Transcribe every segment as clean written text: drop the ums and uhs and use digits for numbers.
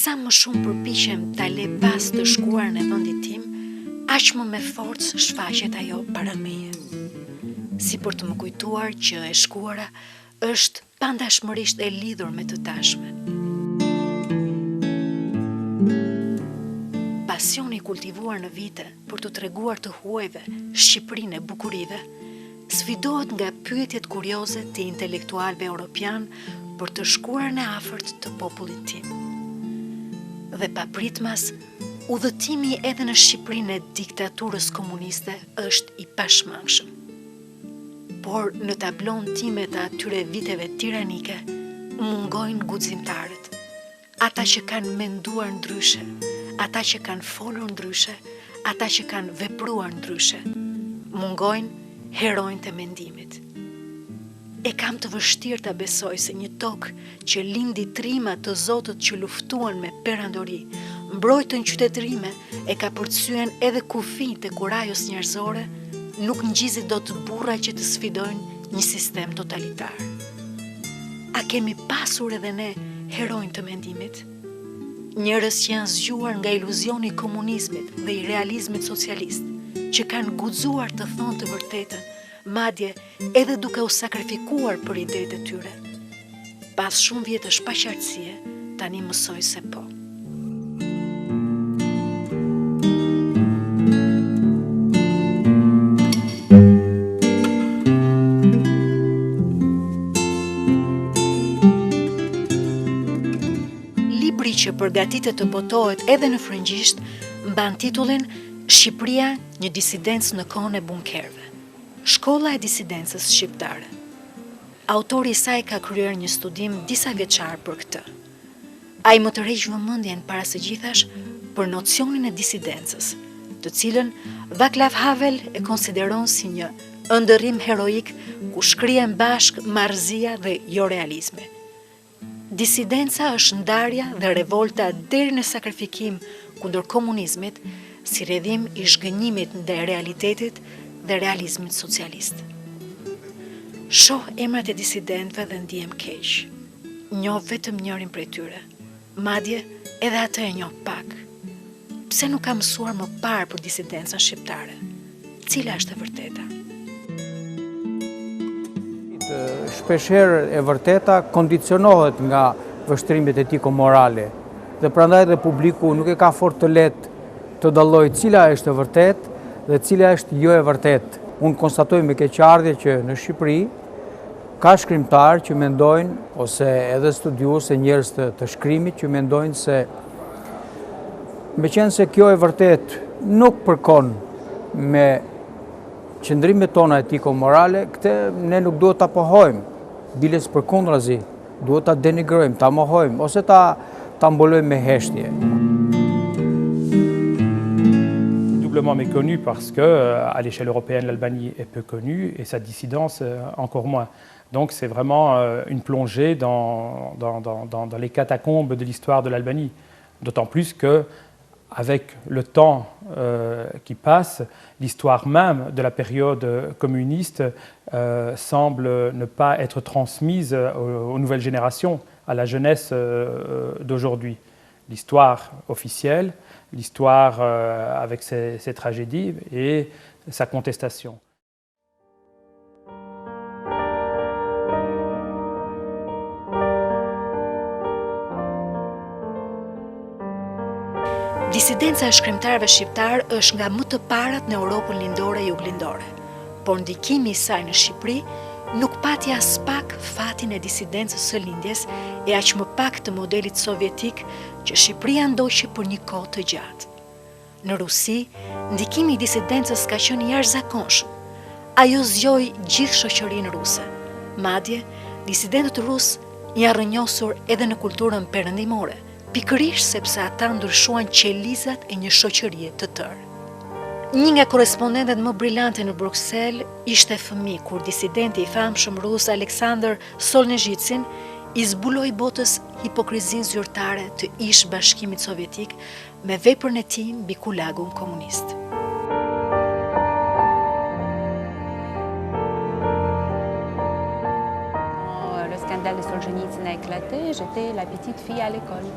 sa më shumë përpiqem ta le pas të shkuarën e vendit tim, aq më me forcë shfaqet ajo para meje. Si për të më kujtuar që e shkuara është pandashmërisht e lidhur me të tashmen. Pasioni kultivuar në vite për të treguar të huajve Shqipërinë e bukurive, sfidohet nga pyetjet kurioze të intelektualëve europian për të shkuarën e afërt të popullit tim. Dhe papritmas, udhëtimi edhe në Shqipërinë e diktaturës komuniste është i pashmangshëm. Por në tablon time të atyre viteve tiranike, mungojnë guximtarët, ata që kanë menduar ndryshe, ata që kanë folur ndryshe, ata që kanë vepruar ndryshe. Mungojnë heronjtë e mendimit. E kam të vështirë ta besoj se një tokë që lindi trima të zotët që luftuan me perandori, mbrojtën qytetërime e ka përcyen edhe kufi të kurajos njerëzore, nuk ngjizit do të burra që të sfidojnë një sistem totalitar. A kemi pasur edhe ne heronjë të mendimit? Njerëz që janë zgjuar nga iluzioni i komunizmit dhe i realizmit socialist, që kanë guxuar të thonë të vërtetën, madje edhe duke u sakrifikuar për idetë e tyre. Pas shumë vjetësh paqartësie, tani mësoj se po. Libri që përgatitet të botohet edhe në frëngjisht mban titullin Shqipëria, një disidencë në kohën e bunkerëve. Shkolla e disidencës shqiptare. Autori i saj ka kryer një studim disa vjeçar për këtë. Ai më tërheq vëmendjen para së gjithash për nocionin e disidencës, të cilën Václav Havel e konsideron si një ëndërrim heroik ku shkrihen bashk marrëzia dhe jo realizmi. Disidenca është ndarja dhe revolta deri në sakrifikim kundër komunizmit, si redhim i zhgënjimit ndaj realitetit dhe realizmit socialist. Shoh emrat e disidentëve dhe ndihem keq. Njoh vetëm njërin prej tyre, madje edhe atë e njoh pak. Pse nuk kam mësuar më parë për disidencën shqiptare? Cila është e vërteta? Shpeshherë e vërteta kondicionohet nga vështrimet etiko-morale dhe prandaj dhe publiku nuk e ka fort të lehtë të dallojë cila është e vërtetë dhe cila është jo e vërtetë. Unë konstatoj me keqardhje që në Shqipëri ka shkrimtarë që mendojnë, ose edhe studiues e njerëz të shkrimit që mendojnë se meqense kjo e vërtetë nuk përkon me qëndrimet tona etiko-morale, këtë ne nuk duhet ta pohojmë, biles përkundrazi, duhet ta denigrojmë, ta mohojmë ose ta mbolojmë me heshtje. Doublement méconnue parce que, à l'échelle européenne, l'Albanie est peu connue et sa dissidence encore moins. Donc c'est vraiment une plongée dans les catacombes de l'histoire de l'Albanie. D'autant plus que, avec le temps qui passe, l'histoire même de la période communiste semble ne pas être transmise aux nouvelles générations, à la jeunesse d'aujourd'hui. L'histoire officielle, l'histoire avec ses tragédies et sa contestation. Disidenca e shkrimtarëve shqiptar është nga më të parat në Europën lindore e juglindore, por ndikimi i saj në Shqipëri nuk pati as pak fatin e disidencës së lindjes e aq më pak të modelit sovjetik që Shqipëria ndoqi për një kohë të gjatë. Në Rusi, ndikimi i disidencës ka qenë i jashtëzakonshëm. Ajo zgjoi gjithë shoqërinë ruse. Madje, disidentët rusë janë rrënjosur edhe në kulturën perëndimore, pikërisht sepse ata ndryshuan qelizat e një shoqërie të tërë. Një nga korrespondentet më brillante në Bruksel ishte fëmijë kur disidenti i famshëm rus Aleksandr Solzhenitsyn i zbuloi botës hipokrizinë zyrtare të ish bashkimit sovjetik me veprën e tij mbi kulagun komunist. Le scandale de Solzhenitsyn a éclaté, j'étais la petite fille à l'école.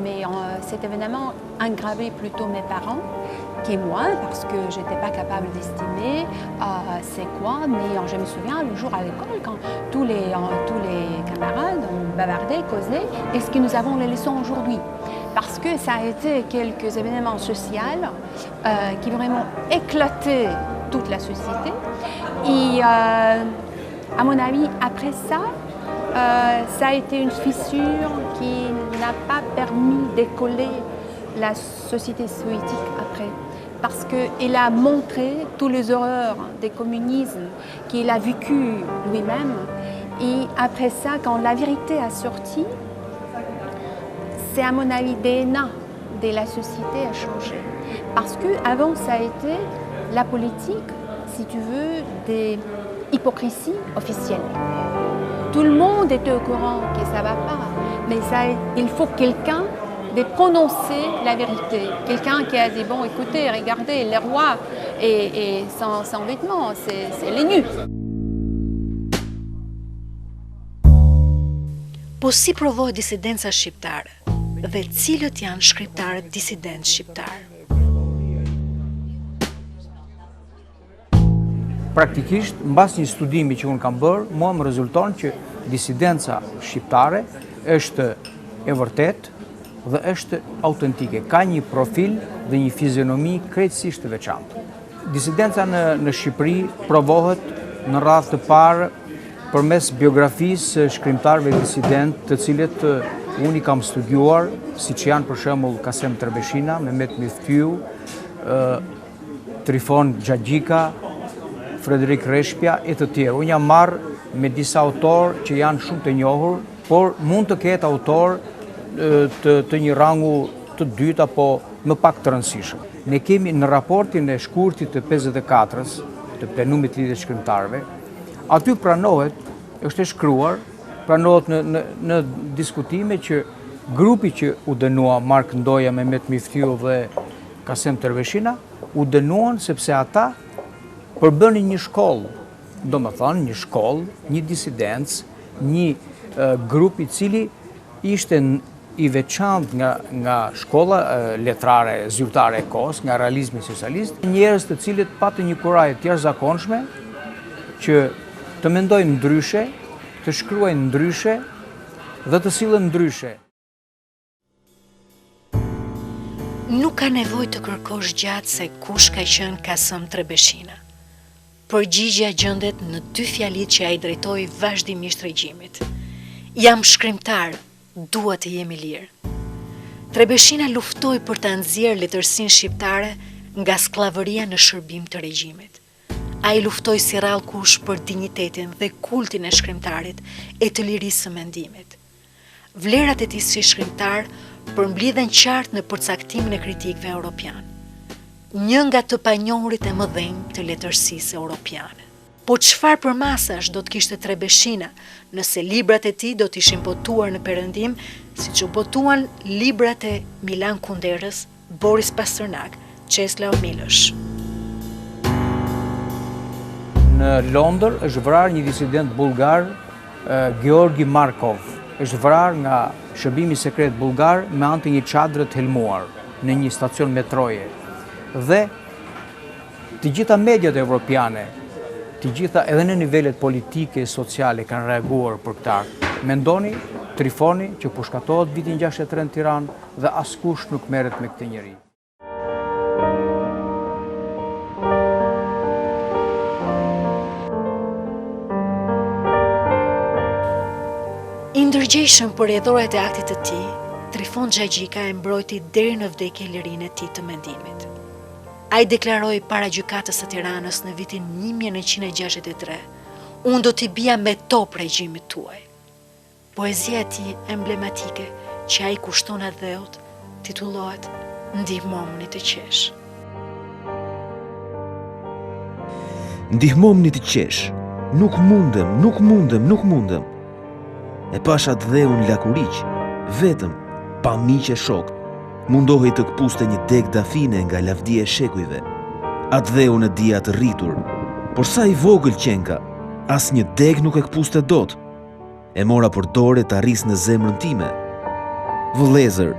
mais cet événement engravé plutôt mes parents que moi, parce que je n'étais pas capable d'estimer c'est quoi, mais je me souviens le jour à l'école quand tous les camarades ont bavardé, causé, est-ce que nous avons les leçons aujourd'hui? Parce que ça a été quelques événements sociaux qui vraiment éclataient toute la société. Et à mon avis, après ça, ça a été une fissure qui n'a pas permis d'écoller la société soviétique après. Parce qu'il a montré toutes les horreurs des communismes qu'il a vécu lui-même. Et après ça, quand la vérité a sorti, c'est à mon avis DNA de la société a changé. Parce qu'avant, ça a été la politique, si tu veux, des hypocrisies officielles. Tout le monde était au courant que ça ne va pas, mais il faut quelqu'un de prononcer la vérité. Quelqu'un qui a dit, bon, écoutez, regardez, les rois et sans vêtements, c'est les nus. Po si provoj disidenca shqiptare dhe cilët janë shkriptarët disident shqiptarë? Praktikisht, mbas një studimi që unë kam bërë, mua më rezulton që disidenca shqiptare është e vërtet dhe është autentike. Ka një profil dhe një fizionomi krejtësisht të veçantë. Disidenca në Shqipëri provohet në radhë të parë përmes biografisë shkrimtarëve disident, të cilët unë i kam studiuar, siç janë për shembull Kasem Tërbeshina, Mehmet Miftyu, Trifon Xhaxhika, Frederik Reshpja e të tjerë. Unë jam marrë me disa autorë që janë shumë të njohur, por mund të ketë autor të një rangu të dytë apo më pak të rëndësishëm. Ne kemi në raportin e shkurtit të 54-s, të plenumit lidhjes shkrimtarëve, aty pranohet, është e shkruar, pranohet në diskutime që grupi që u dënua Mark Ndoja, Mehmet Miftyu dhe Kasem Tërbeshina, u dënuan sepse ata përbënin një shkollë, do më thënë një shkollë, një disidencë, një grup i cili ishte i veçantë nga shkolla letrare, zyrtare e kohës, nga realizmi socialist, njerëz të cilët patën një kurajë të jashtëzakonshme që të mendojnë ndryshe, të shkruajnë ndryshe dhe të sillen ndryshe. Nuk ka nevojë të kërkosh gjatë se kush ka qenë Kasem Tërbeshina. Përgjigjja gjendet në dy fjalit që ai drejtoi vazhdimisht regjimit. Jam shkrimtar, dua të jemi lirë. Tërbeshina luftoi për ta nxjerrë letërsinë shqiptare nga skllavëria në shërbim të regjimit. Ai luftoi si rallkush për dinjitetin dhe kultin e shkrimtarit e të lirisë së mendimit. Vlerat e tij si shkrimtar përmblidhen qartë në përcaktimin e kritikëve europian. Një nga të panjohurit e mëdhenj të letërsisë europiane. Po çfarë përmasash do të kishte Tërbeshina nëse librat e tij do të ishin botuar në Perëndim, siç u botuan librat e Milan Kunderës, Boris Pasternak, Çeslav Miloš. Në Londër është vrarë një disident bullgar, Georgi Markov. Është vrarë nga shërbimi sekret bullgar me anë të një çadre të helmuar në një stacion metroje. Dhe të gjitha mediat evropiane, të gjitha edhe në nivelet politike e sociale kanë reaguar për këtë akt. Mendoni Trifoni që po shkatohet vitin 63 në Tiranë dhe askush nuk merret me këtë njerëz. I ndërgjegjshëm për rrjedhorat e aktit të tij, Trifon Xhaxhika e mbrojti deri në vdekje lirinë e tij të mendimit. Ai deklaroi para gjykatës së Tiranës në vitin 1963: "Unë do t'i bia me top regjimit tuaj." Poezia e tij emblematike që ai kushton atë dheut titullohet "Ndihmomni të qesh". Ndihmomni të qesh, nuk mundem. E pasha të dheun lakuriq, vetëm, pa miqe shok, mundohej të këpuste një deg dafine nga lavdia e shekujve. Atë dheun e dia të rritur, por sa i vogël qenka, as një deg nuk e këpuste dot. E mora për dore të arris në zemrën time. Vëllezër,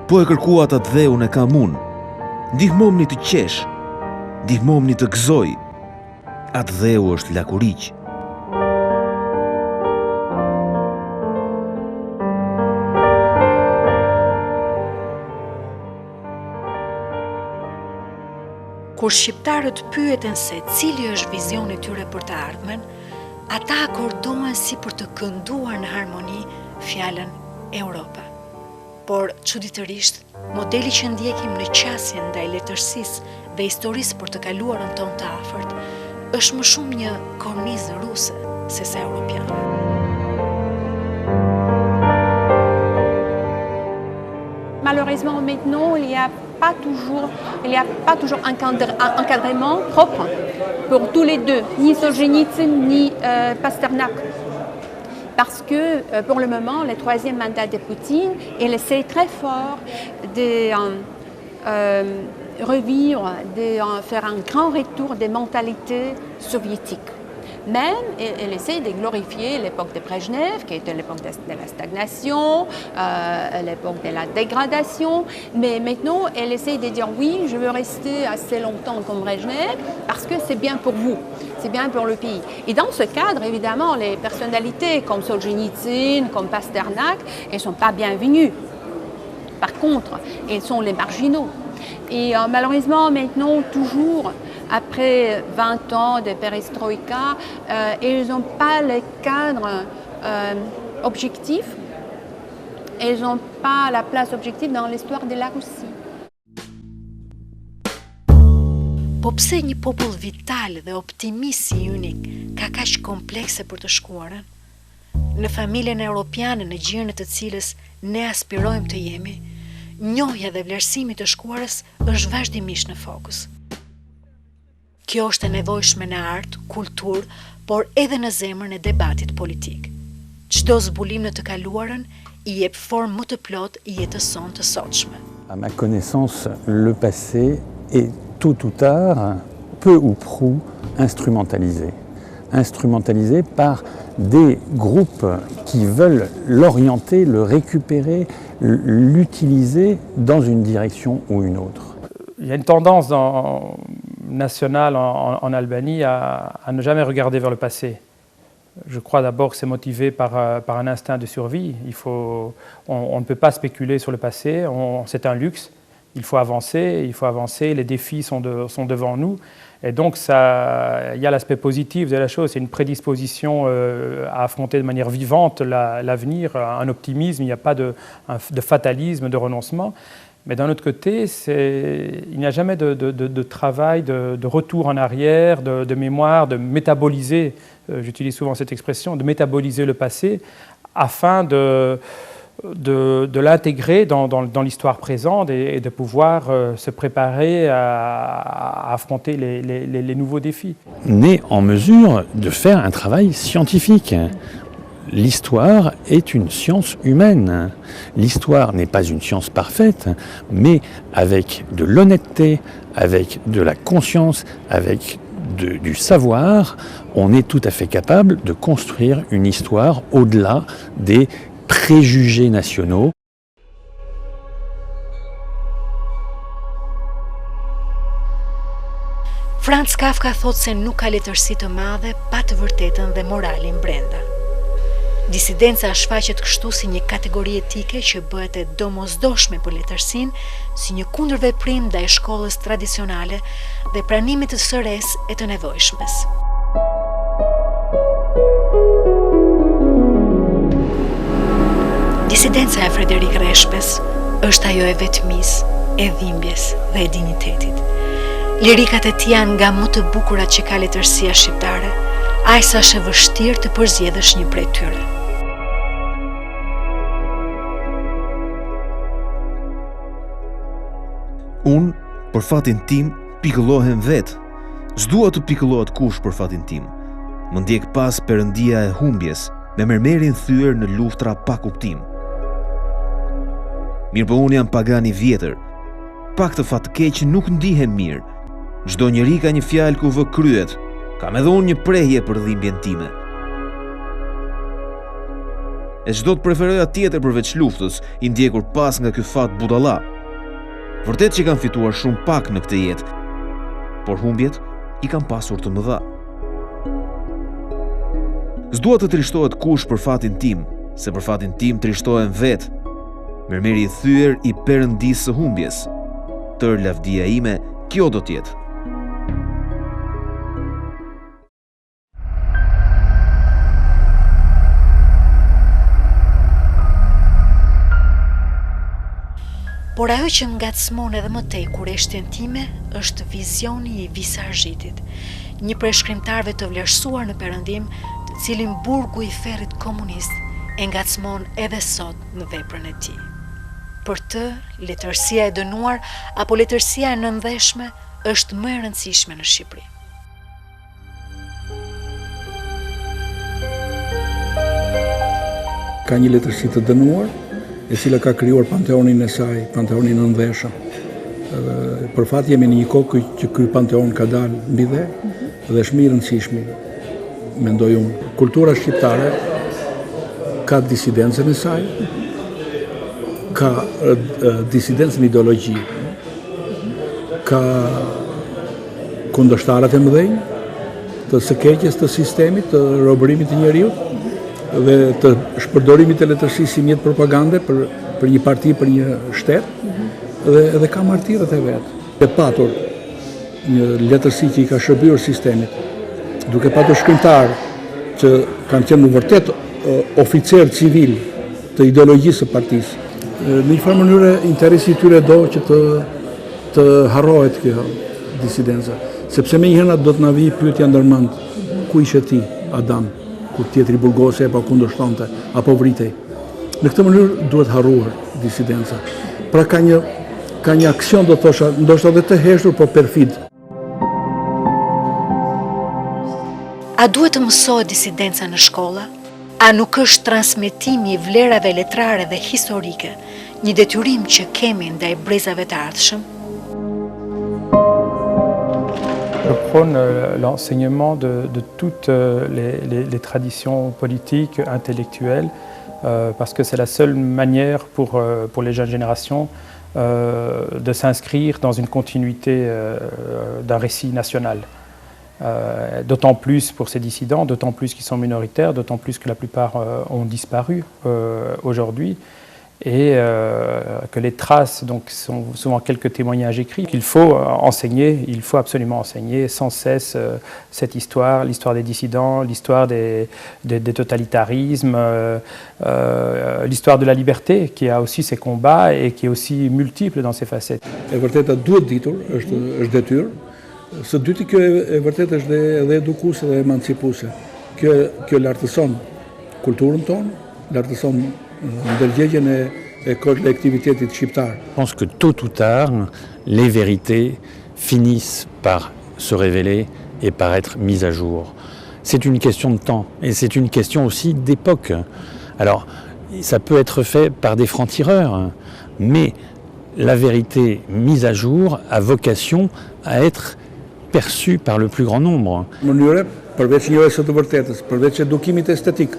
Po e kërkuat atë dheun e kam unë. Ndihmomni të qesh, ndihmomni të gëzoj. Atë dheu është lakuriq. Kur shqiptarët pyeten se cili është vizioni i tyre për të ardhmen, ata akordohen si për të kënduar në harmoni fjalën Europa. Por, çuditërisht, modeli që ndjekim në qasjen ndaj letërsisë dhe historisë për të kaluarën tonë të afërt, është më shumë një kornizë ruse sesa europiane. Malheureusement, maintenant, il n'y a pas toujours un encadrement propre pour tous les deux, ni Solzhenitsyn ni Pasternak. Parce que pour le moment, le troisième mandat de Poutine, il essaie très fort de revivre, de faire un grand retour des mentalités soviétiques. Même, elle essaie de glorifier l'époque de Brejnev, qui était l'époque de la stagnation, l'époque de la dégradation. Mais maintenant, elle essaie de dire oui, je veux rester assez longtemps comme Brejnev parce que c'est bien pour vous, c'est bien pour le pays. Et dans ce cadre, évidemment, les personnalités comme Solzhenitsyn, comme Pasternak, elles ne sont pas bienvenues. Par contre, elles sont les marginaux. Et malheureusement, maintenant, toujours, après 20 ans de perestroïka, ils n'ont pas le cadre objectif, ils n'ont pas la place objective dans l'histoire de la Russie. Po pse një popull vital dhe optimist si unik ka kaq komplekse për të shkuarën? Në familjen europiane në gjirën e të cilës ne aspirojmë të jemi, njohja dhe vlerësimi të shkuarës është vazhdimisht në fokus. Kjo është e nevojshme në art, kulturë, por edhe në zemrën e debatit politik. Çdo zbulim në të kaluarën i jep formë më të plot jetës sonë të sotshme. À ma connaissance, le passé est tôt ou tard, peu ou prou, instrumentalisé. Instrumentalisé par des groupes qui veulent l'orienter, le récupérer, l'utiliser dans une direction ou une autre. Il y a une tendance nationale en Albanie à ne jamais regarder vers le passé. Je crois d'abord que c'est motivé par un instinct de survie. On ne peut pas spéculer sur le passé, c'est un luxe. Il faut avancer, les défis sont devant nous. Et donc, il y a l'aspect positif de la chose, c'est une prédisposition à affronter de manière vivante l'avenir, un optimisme, il n'y a pas de fatalisme, de renoncement. Mais d'un autre côté, il n'y a jamais de travail, de retour en arrière, de mémoire, de métaboliser, j'utilise souvent cette expression, de métaboliser le passé afin de l'intégrer dans l'histoire présente et de pouvoir se préparer à affronter les nouveaux défis. N'est en mesure de faire un travail scientifique. L'histoire est une science humaine. L'histoire n'est pas une science parfaite, mais avec de l'honnêteté, avec de la conscience, avec du savoir, on est tout à fait capable de construire une histoire au-delà des préjugés nationaux. Franz Kafka thot se nuk ka letërsi të madhe pa të vërtetën dhe moralin brenda. Disidenca shfaqet kështu si një kategori etike që bëhet e domosdoshme për letërsinë, si një kundërveprim ndaj shkollës tradicionale dhe pranimit të sëres e të nevojshmes. Disidenca e Frederik Reshpes është ajo e vetmisë, e dhimbjes dhe e dinjitetit. Lirikat e tij janë nga më të bukurat që ka letërsia shqiptare, aq sa është e vështirë të përzgjedhësh një prej tyre. Unë, për fatin tim, pikëllohem vetë. S'dua të pikëllohet kush për fatin tim. Më ndjek pas perëndia e humbjes, me mermerin thyer në luftra pa kuptim. Mirë po unë jam pagan i vjetër. Pak të fat keq nuk ndihem mirë. Çdo njeri ka një fjalë ku vë kryet. Kam edhe unë një prehje për dhimbjen time. e çdo të preferoja tjetër përveç luftës, i ndjekur pas nga ky fat budalla. Vërtet që kanë fituar shumë pak në këtë jetë, por humbjet i kanë pasur të mëdha. S'dua të trishtohet kush për fatin tim, se për fatin tim trishtohem vetë. Mirëmirë i thyer i Perëndisë së humbjes. Tër lavdia ime, kjo do t'jetë. Por ajo që ngacmon edhe më tej kur e shtenime është vizioni i Visargjitit, një prej shkrimtarëve të vlerësuar në Perëndim, të cilin burgu i ferrit komunist e ngacmon edhe sot në veprën e tij. Për të, letërsia e dënuar apo letërsia e nëndheshme është më e rëndësishme në Shqipëri. Ka një letërsi të dënuar, e cila ka krijuar panteonin e saj, panteonin nëndheshëm. Për fat jemi në një kohë që ky panteon ka dalë mbi dhe është më i rëndësishmi, mendoj unë. Kultura shqiptare ka disidencën e saj, ka disidencën ideologji, ka kundërshtarët e mëdhenj të së keqes të sistemit, të robërimit të njeriut, dhe të shpërdorimit të letërsisë si mjet propagande për një parti, për një shtet, dhe ka martirët e vetë. Duke patur një letërsi që i ka shërbyer sistemit, duke patur shkrimtarë që kanë qenë në vërtet oficer civil të ideologjisë së partisë, në një farë mënyrë interesi i tyre do që të harrohet kjo disidenca, sepse me njëherë do të na vijë pyetja ndërmend, ku ishe ti, Adam? Kur tjetri burgose apo kundërshtonte apo vritej. Në këtë mënyrë duhet harruar disidenca. Pra ka një aksion, do thosha, ndoshta edhe të heshtur, por perfid. A duhet të mësohet disidenca në shkolla? A nuk është transmetimi i vlerave letrare dhe historike një detyrim që kemi ndaj brezave të ardhshëm? Je prône l'enseignement de toutes les traditions politiques, intellectuelles, parce que c'est la seule manière pour les jeunes générations de s'inscrire dans une continuité d'un récit national. D'autant plus pour ces dissidents, d'autant plus qu'ils sont minoritaires, d'autant plus que la plupart ont disparu aujourd'hui. Et que les traces donc, sont souvent quelques témoignages écrits. Il faut enseigner, il faut absolument enseigner sans cesse cette histoire, l'histoire des dissidents, l'histoire des totalitarismes, l'histoire de la liberté qui a aussi ses combats et qui est aussi multiple dans ses facettes. E vërteta duhet ditur, është detyrë. Së dyti kjo e vërtet është edhe edukuese dhe emancipuese. Kjo lartëson kulturën tonë, lartëson ndërgjegjen e kolektivitetit shqiptar. Je pense que tôt ou tard, les vérités finissent par se révéler et par être mises à jour. C'est une question de temps et c'est une question aussi d'époque. Alors, ça peut être fait par des francs-tireurs, mais la vérité mise à jour a vocation à être perçue par le plus grand nombre. Në mënyrë, përveç njohjes së të vërtetës, përveç edukimit estetik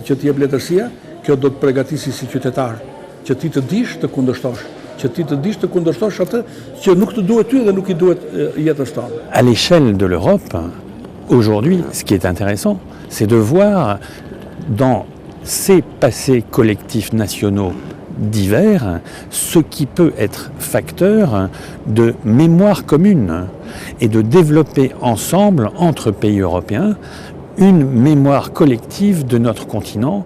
që të jep letërsia, kjo do të përgatisi si qytetar, që ti të dish të kundërshtosh, që ti të dish të kundërshtosh atë që nuk të duhet ty dhe nuk i duhet jetës tonë. À l'échelle de l'Europe, aujourd'hui, ce qui est intéressant, c'est de voir dans ces passés collectifs nationaux divers ce qui peut être facteur de mémoire commune et de développer ensemble, entre pays européens, une mémoire collective de notre continent.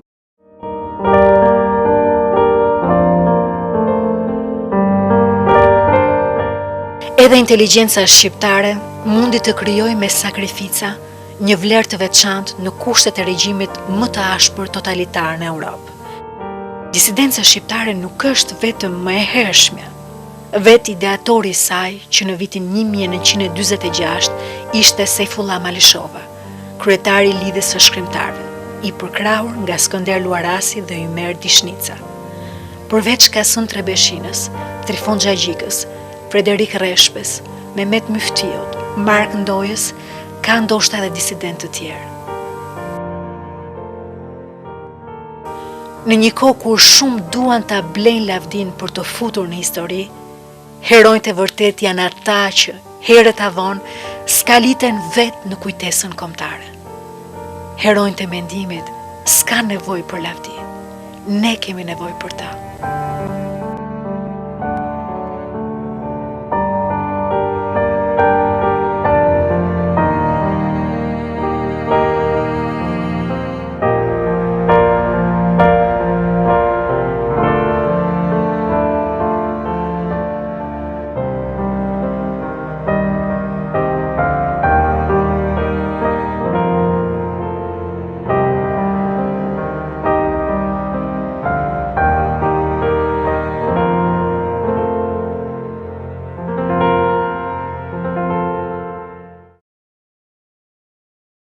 Edhe inteligjenca shqiptare mundi të krijojë me sakrifica një vlerë të veçantë në kushtet e regjimit më të ashpër totalitar në Europë. Disidenca shqiptare nuk është vetëm më e hershmja. Vetë ideatori i saj, që në vitin 1946 ishte Sejfullah Malishova, kryetari i Lidhjes së Shkrimtarëve, i përkrahur nga Skënder Luarasi dhe Ymer Dishnica. Përveç Kasım Trebeshinës, Trifon Xhaxhikës, Frederik Reshpes, Mehmet Myftiot, Mark Ndojës, ka ndoshta edhe disidentë të tjerë. Në një kohë kur shumë duan ta blejnë lavdin për të futur në histori, heronjtë e vërtet janë ata që herët avon skaliten vetë në kujtesën kombëtare. Heronjtë e mendimit s'ka nevojë për lavdi. Ne kemi nevojë për ta.